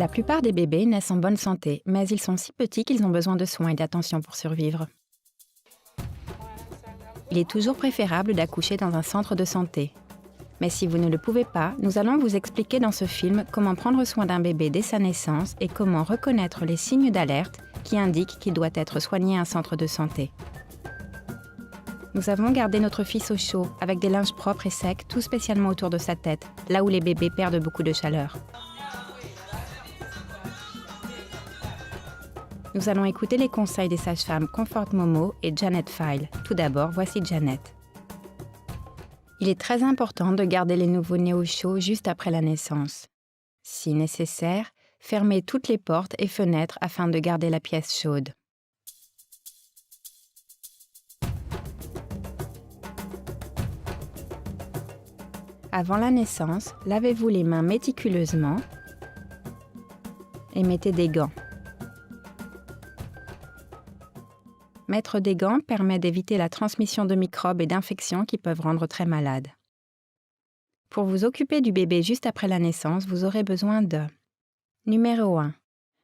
La plupart des bébés naissent en bonne santé, mais ils sont si petits qu'ils ont besoin de soins et d'attention pour survivre. Il est toujours préférable d'accoucher dans un centre de santé. Mais si vous ne le pouvez pas, nous allons vous expliquer dans ce film comment prendre soin d'un bébé dès sa naissance et comment reconnaître les signes d'alerte qui indiquent qu'il doit être soigné à un centre de santé. Nous avons gardé notre fils au chaud, avec des linges propres et secs, tout spécialement autour de sa tête, là où les bébés perdent beaucoup de chaleur. Nous allons écouter les conseils des sages-femmes Comfort Momo et Janet File. Tout d'abord, voici Janet. Il est très important de garder les nouveau-nés au chaud juste après la naissance. Si nécessaire, fermez toutes les portes et fenêtres afin de garder la pièce chaude. Avant la naissance, lavez-vous les mains méticuleusement et mettez des gants. Mettre des gants permet d'éviter la transmission de microbes et d'infections qui peuvent rendre très malade. Pour vous occuper du bébé juste après la naissance, vous aurez besoin de Numéro 1.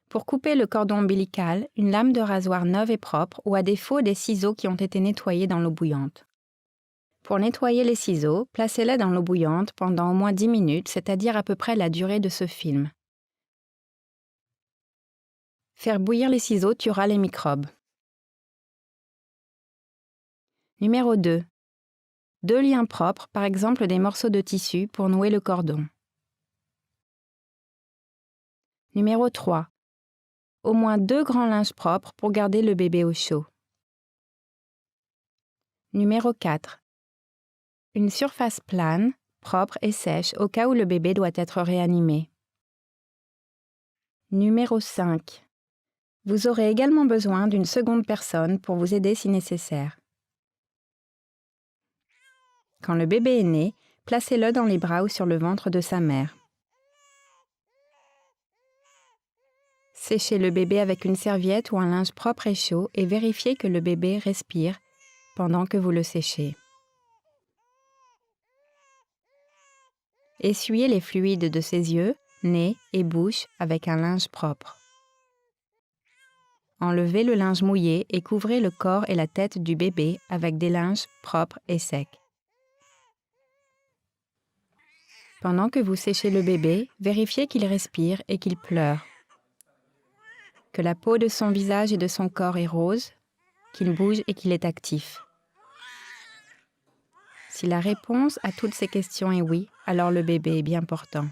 Pour couper le cordon ombilical, une lame de rasoir neuve et propre ou à défaut des ciseaux qui ont été nettoyés dans l'eau bouillante. Pour nettoyer les ciseaux, placez-les dans l'eau bouillante pendant au moins 10 minutes, c'est-à-dire à peu près la durée de ce film. Faire bouillir les ciseaux tuera les microbes. Numéro 2. 2 liens propres, par exemple des morceaux de tissu pour nouer le cordon. Numéro 3. Au moins 2 grands linges propres pour garder le bébé au chaud. Numéro 4. Une surface plane, propre et sèche au cas où le bébé doit être réanimé. Numéro 5. Vous aurez également besoin d'une seconde personne pour vous aider si nécessaire. Quand le bébé est né, placez-le dans les bras ou sur le ventre de sa mère. Séchez le bébé avec une serviette ou un linge propre et chaud et vérifiez que le bébé respire pendant que vous le séchez. Essuyez les fluides de ses yeux, nez et bouche avec un linge propre. Enlevez le linge mouillé et couvrez le corps et la tête du bébé avec des linges propres et secs. Pendant que vous séchez le bébé, vérifiez qu'il respire et qu'il pleure, que la peau de son visage et de son corps est rose, qu'il bouge et qu'il est actif. Si la réponse à toutes ces questions est oui, alors le bébé est bien portant.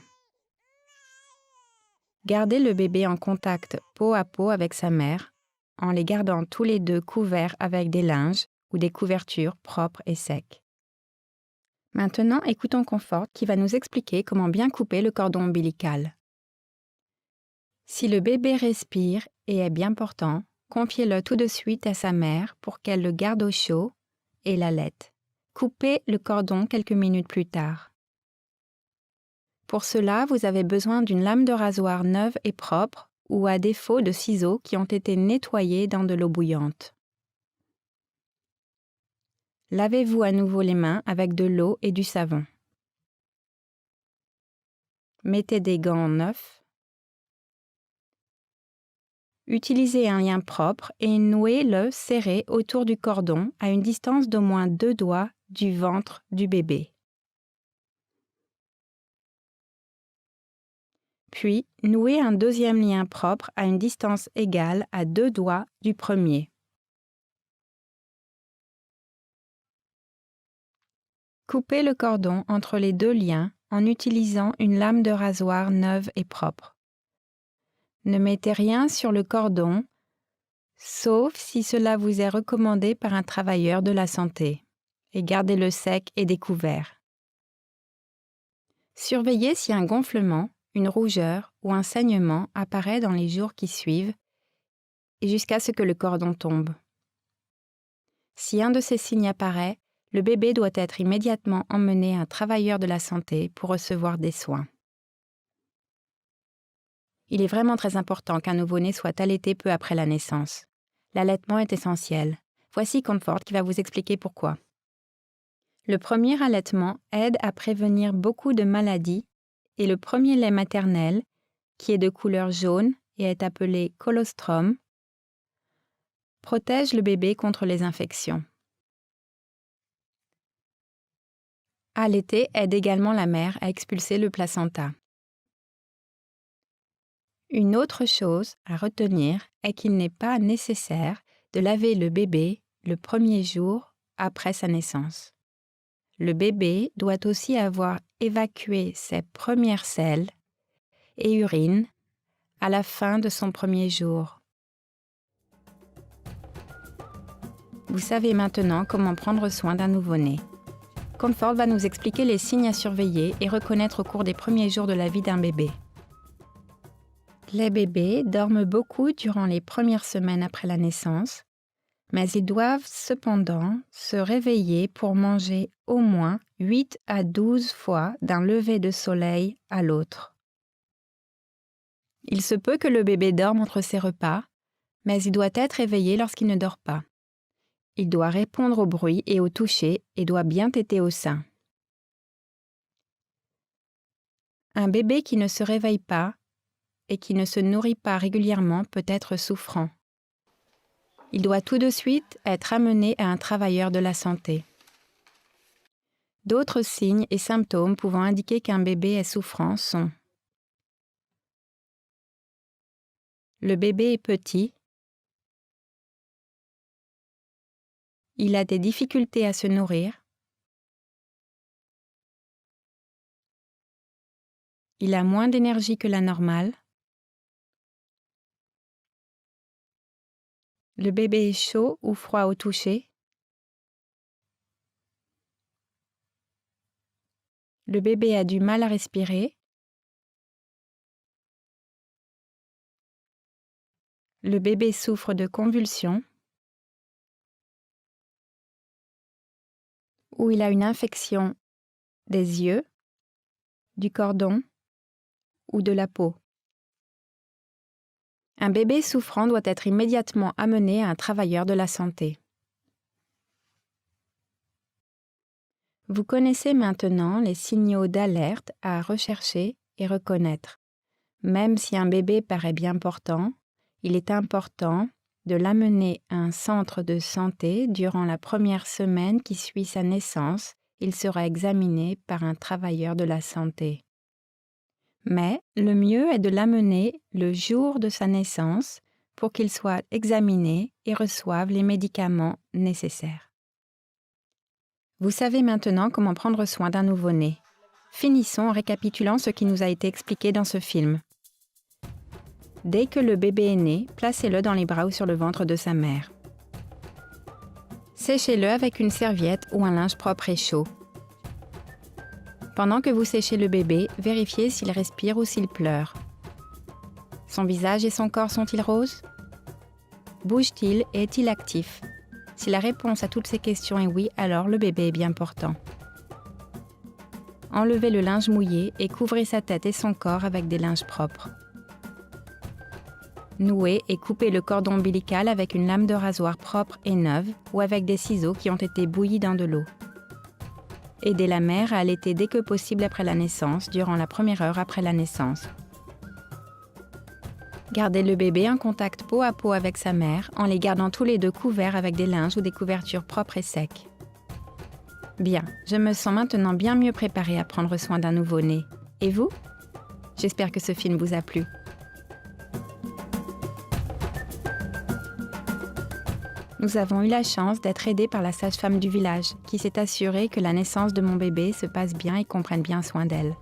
Gardez le bébé en contact peau à peau avec sa mère, en les gardant tous les deux couverts avec des linges ou des couvertures propres et secs. Maintenant, écoutons Comfort qui va nous expliquer comment bien couper le cordon ombilical. Si le bébé respire et est bien portant, confiez-le tout de suite à sa mère pour qu'elle le garde au chaud et l'allaite. Coupez le cordon quelques minutes plus tard. Pour cela, vous avez besoin d'une lame de rasoir neuve et propre ou à défaut de ciseaux qui ont été nettoyés dans de l'eau bouillante. Lavez-vous à nouveau les mains avec de l'eau et du savon. Mettez des gants neufs. Utilisez un lien propre et nouez-le serré autour du cordon à une distance d'au moins 2 doigts du ventre du bébé. Puis, nouez un deuxième lien propre à une distance égale à 2 doigts du premier. Coupez le cordon entre les 2 liens en utilisant une lame de rasoir neuve et propre. Ne mettez rien sur le cordon, sauf si cela vous est recommandé par un travailleur de la santé, et gardez-le sec et découvert. Surveillez si un gonflement, une rougeur ou un saignement apparaît dans les jours qui suivent et jusqu'à ce que le cordon tombe. Si un de ces signes apparaît, le bébé doit être immédiatement emmené à un travailleur de la santé pour recevoir des soins. Il est vraiment très important qu'un nouveau-né soit allaité peu après la naissance. L'allaitement est essentiel. Voici Comfort qui va vous expliquer pourquoi. Le premier allaitement aide à prévenir beaucoup de maladies et le premier lait maternel, qui est de couleur jaune et est appelé colostrum, protège le bébé contre les infections. Allaiter aide également la mère à expulser le placenta. Une autre chose à retenir est qu'il n'est pas nécessaire de laver le bébé le premier jour après sa naissance. Le bébé doit aussi avoir évacué ses premières selles et urines à la fin de son premier jour. Vous savez maintenant comment prendre soin d'un nouveau-né. Comfort va nous expliquer les signes à surveiller et reconnaître au cours des premiers jours de la vie d'un bébé. Les bébés dorment beaucoup durant les premières semaines après la naissance, mais ils doivent cependant se réveiller pour manger au moins 8 à 12 fois d'un lever de soleil à l'autre. Il se peut que le bébé dorme entre ses repas, mais il doit être éveillé lorsqu'il ne dort pas. Il doit répondre au bruit et au toucher et doit bien téter au sein. Un bébé qui ne se réveille pas et qui ne se nourrit pas régulièrement peut être souffrant. Il doit tout de suite être amené à un travailleur de la santé. D'autres signes et symptômes pouvant indiquer qu'un bébé est souffrant sont: le bébé est petit, il a des difficultés à se nourrir, il a moins d'énergie que la normale, le bébé est chaud ou froid au toucher, le bébé a du mal à respirer, le bébé souffre de convulsions, ou il a une infection des yeux, du cordon ou de la peau. Un bébé souffrant doit être immédiatement amené à un travailleur de la santé. Vous connaissez maintenant les signaux d'alerte à rechercher et reconnaître. Même si un bébé paraît bien portant, il est important de l'amener à un centre de santé durant la première semaine qui suit sa naissance. Il sera examiné par un travailleur de la santé. Mais le mieux est de l'amener le jour de sa naissance pour qu'il soit examiné et reçoive les médicaments nécessaires. Vous savez maintenant comment prendre soin d'un nouveau-né. Finissons en récapitulant ce qui nous a été expliqué dans ce film. Dès que le bébé est né, placez-le dans les bras ou sur le ventre de sa mère. Séchez-le avec une serviette ou un linge propre et chaud. Pendant que vous séchez le bébé, vérifiez s'il respire ou s'il pleure. Son visage et son corps sont-ils roses? Bouge-t-il et est-il actif? Si la réponse à toutes ces questions est oui, alors le bébé est bien portant. Enlevez le linge mouillé et couvrez sa tête et son corps avec des linges propres. Nouez et coupez le cordon ombilical avec une lame de rasoir propre et neuve ou avec des ciseaux qui ont été bouillis dans de l'eau. Aidez la mère à allaiter dès que possible après la naissance, durant la première heure après la naissance. Gardez le bébé en contact peau à peau avec sa mère en les gardant tous les deux couverts avec des linges ou des couvertures propres et secs. Bien, je me sens maintenant bien mieux préparée à prendre soin d'un nouveau-né. Et vous? J'espère que ce film vous a plu. Nous avons eu la chance d'être aidés par la sage-femme du village, qui s'est assurée que la naissance de mon bébé se passe bien et qu'on prenne bien soin d'elle.